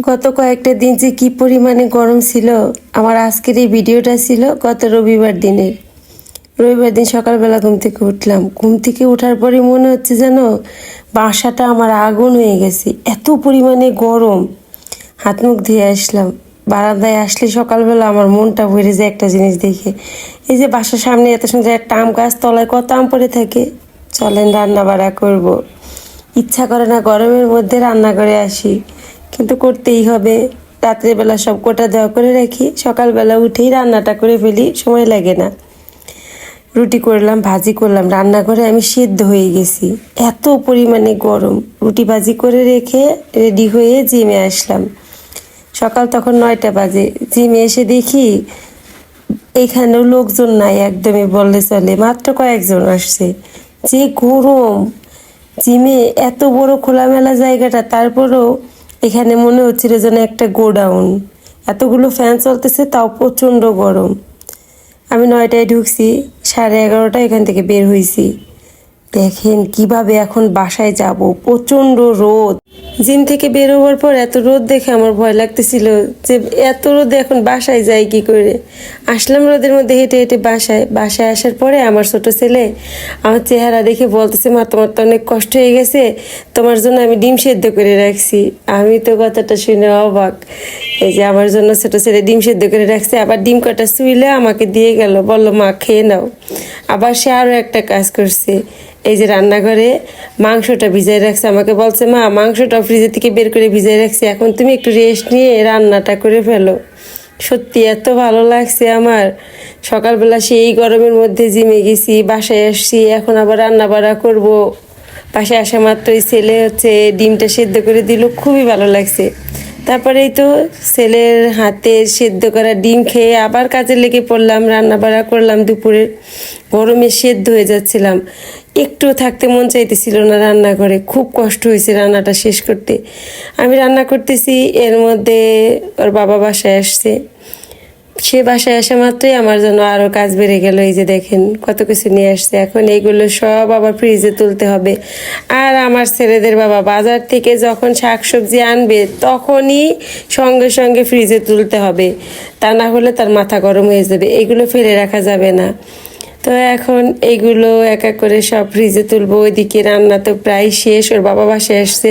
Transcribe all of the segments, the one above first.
গত কয়েকটা দিন যে কি পরিমাণে গরম ছিল। আমার আজকের এই ভিডিওটা ছিল গত রবিবার দিনের। রবিবার দিন সকালবেলা ঘুম থেকে উঠলাম। ঘুম থেকে ওঠার পরে মনে হচ্ছে যেন বাসাটা আমার আগুন হয়ে গেছে, এত পরিমাণে গরম। হাত মুখ ধুয়ে আসলাম। বারান্দায় আসলে সকালবেলা আমার মনটা ভরে যায় একটা জিনিস দেখে। এই যে বাসার সামনে এত সুন্দর একটা আম গাছ, তলায় কত আম পড়ে থাকে। চলেন রান্না বাড়া করব। ইচ্ছা করে না গরমের মধ্যে রান্না করে আসি, কিন্তু করতেই হবে। রাত্রেবেলা সব কোটা দেওয়া করে রাখি, সকালবেলা উঠেই রান্নাটা করে ফেলি, সময় লাগে না। রুটি করলাম, ভাজি করলাম, রান্নাঘরে আমি সিদ্ধ হয়ে গেছি, এত পরিমাণে গরম। রুটি ভাজি করে রেখে রেডি হয়ে জিমে আসলাম। সকাল তখন 9টা বাজে। জিমে এসে দেখি এখানেও লোকজন নাই, একদমই বললে চলে, মাত্র কয়েকজন আসছে। যে গরম! জিমে এত বড় খোলামেলা জায়গাটা, তারপরেও এখানে মনে হচ্ছিল যেন একটা গোডাউন। এতগুলো ফ্যান চলতেছে, তাও প্রচণ্ড গরম। আমি 9টায় ঢুকছি, 11:30টায় এখান থেকে বের হয়েছি। দেখেন কিভাবে এখন বাসায় যাব, প্রচণ্ড রোদ। জিম থেকে বের হওয়ার পর এত রোদ দেখে আমার ভয় লাগতেছিল যে এত রোদে এখন বাসায় যাই কি করে। আসলাম রোদের মধ্যে হেঁটে হেঁটে বাসায় আসার পরে আমার ছোট ছেলে আমার চেহারা দেখে বলতেছে, মা তোমার তো অনেক কষ্ট হয়ে গেছে, তোমার জন্য আমি ডিম সেদ্ধ করে রাখছি। আমি তো কথাটা শুনে অবাক। এই যে আমার জন্য ছোট ছেলে ডিম সেদ্ধ করে রাখছে, আবার ডিম কাটা শুইলে আমাকে দিয়ে গেল, বললো মা খেয়ে নাও। আবার সে আরও একটা কাজ করছে, এই যে রান্নাঘরে মাংসটা ভিজাই রাখছে, আমাকে বলছে মা মাংসটা ফ্রিজের থেকে বের করে ভিজাই রাখছি, এখন তুমি একটু রেস্ট নিয়ে রান্নাটা করে ফেলো। সত্যি এত ভালো লাগছে আমার। সকালবেলা সেই গরমের মধ্যে জিমে গেছি, বাসায় আসছি, এখন আবার রান্না বাড়া করবো। বাসায় আসা মাত্রই ছেলে ডিমটা সেদ্ধ করে দিল, খুবই ভালো লাগছে। তারপরেই তো ছেলের হাতে সেদ্ধ করা ডিম খেয়ে আবার কাজে লেগে পড়লাম, রান্না বাড়া করলাম। দুপুরে গরমে সেদ্ধ হয়ে যাচ্ছিলাম, একটু থাকতে মন চাইতেছিল না রান্নাঘরে। খুব কষ্ট হয়েছে রান্নাটা শেষ করতে। আমি রান্না করতেছি, এর মধ্যে ওর বাবা বাসায় আসছে। সে বাসায় আসা মাত্রই আমার জন্য আরও কাজ বেড়ে গেল। এই যে দেখেন কত কিছু নিয়ে আসছে, এখন এইগুলো সব আবার ফ্রিজে তুলতে হবে। আর আমার ছেলেদের বাবা বাজার থেকে যখন শাকসবজি আনবে তখনই সঙ্গে সঙ্গে ফ্রিজে তুলতে হবে, তা না হলে তার মাথা গরম হয়ে যাবে, এগুলো ফেলে রাখা যাবে না। তো এখন এইগুলো এক এক করে সব ফ্রিজে তুলবো। ওইদিকে রান্না তো প্রায় শেষ, ওর বাবা বাসায় আসছে।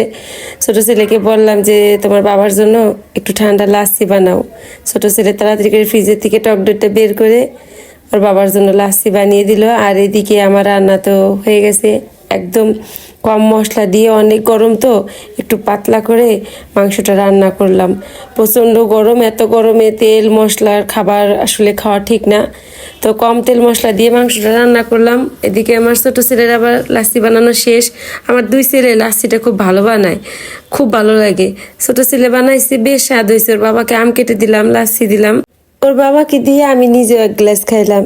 ছোটো ছেলেকে বললাম যে তোমার বাবার জন্য একটু ঠান্ডা লাচ্ছি বানাও। ছোটো ছেলে তাড়াতাড়ি করে ফ্রিজের থেকে টক দইটা বের করে ওর বাবার জন্য লাচ্ছি বানিয়ে দিল। আর এদিকে আমার রান্না তো হয়ে গেছে, একদম কম মশলা দিয়ে, অনেক গরম তো একটু পাতলা করে মাংসটা রান্না করলাম। প্রচণ্ড গরম, এত গরমে তেল মশলার খাবার আসলে খাওয়া ঠিক না, তো কম তেল মশলা দিয়ে মাংসটা রান্না করলাম। এদিকে আমার ছোটো ছেলের আবার লাচ্ছি বানানো শেষ। আমার দুই ছেলে লাচ্ছিটা খুব ভালো বানায়, খুব ভালো লাগে। ছোটো ছেলে বানাইছে, বেশ স্বাদ হয়েছে। ওর বাবাকে আম কেটে দিলাম, লাচ্ছি দিলাম। ওর বাবাকে দিয়ে আমি নিজেও এক গ্লাস খাইলাম।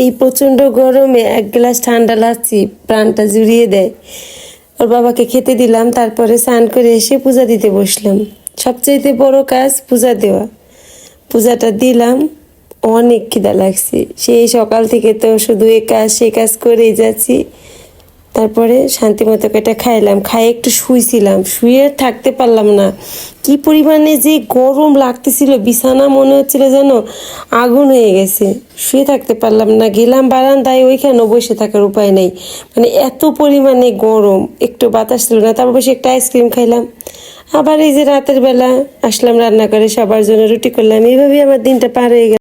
এই প্রচণ্ড গরমে এক গ্লাস ঠান্ডা লাচ্ছি প্রাণটা জুড়িয়ে দেয়। ওর বাবাকে খেতে দিলাম, তারপরে স্নান করে এসে পূজা দিতে বসলাম। সবচাইতে বড় কাজ পূজা দেওয়া। পূজাটা দিলাম, অনেক খিদা লাগছে। সেই সকাল থেকে তো শুধু এ কাজ সে কাজ করেই যাচ্ছি। তারপরে শান্তি মতো এটা খাইলাম, খাই একটু শুইছিলাম, শুয়ে থাকতে পারলাম না। কি পরিমাণে যে গরম লাগতেছিল, বিছানা মনে হচ্ছিল যেন আগুন হয়ে গেছে। শুয়ে থাকতে পারলাম না, গেলাম বারান্দায়, ওইখানেও বসে থাকার উপায় নেই, মানে এত পরিমাণে গরম। একটু বাতাস ছিল না, তারপর বসে একটা আইসক্রিম খাইলাম। আবার এই যে রাতের বেলা আসলাম রান্না করে সবার জন্য রুটি করলাম। এইভাবেই আমার দিনটা পার হয়ে গেল।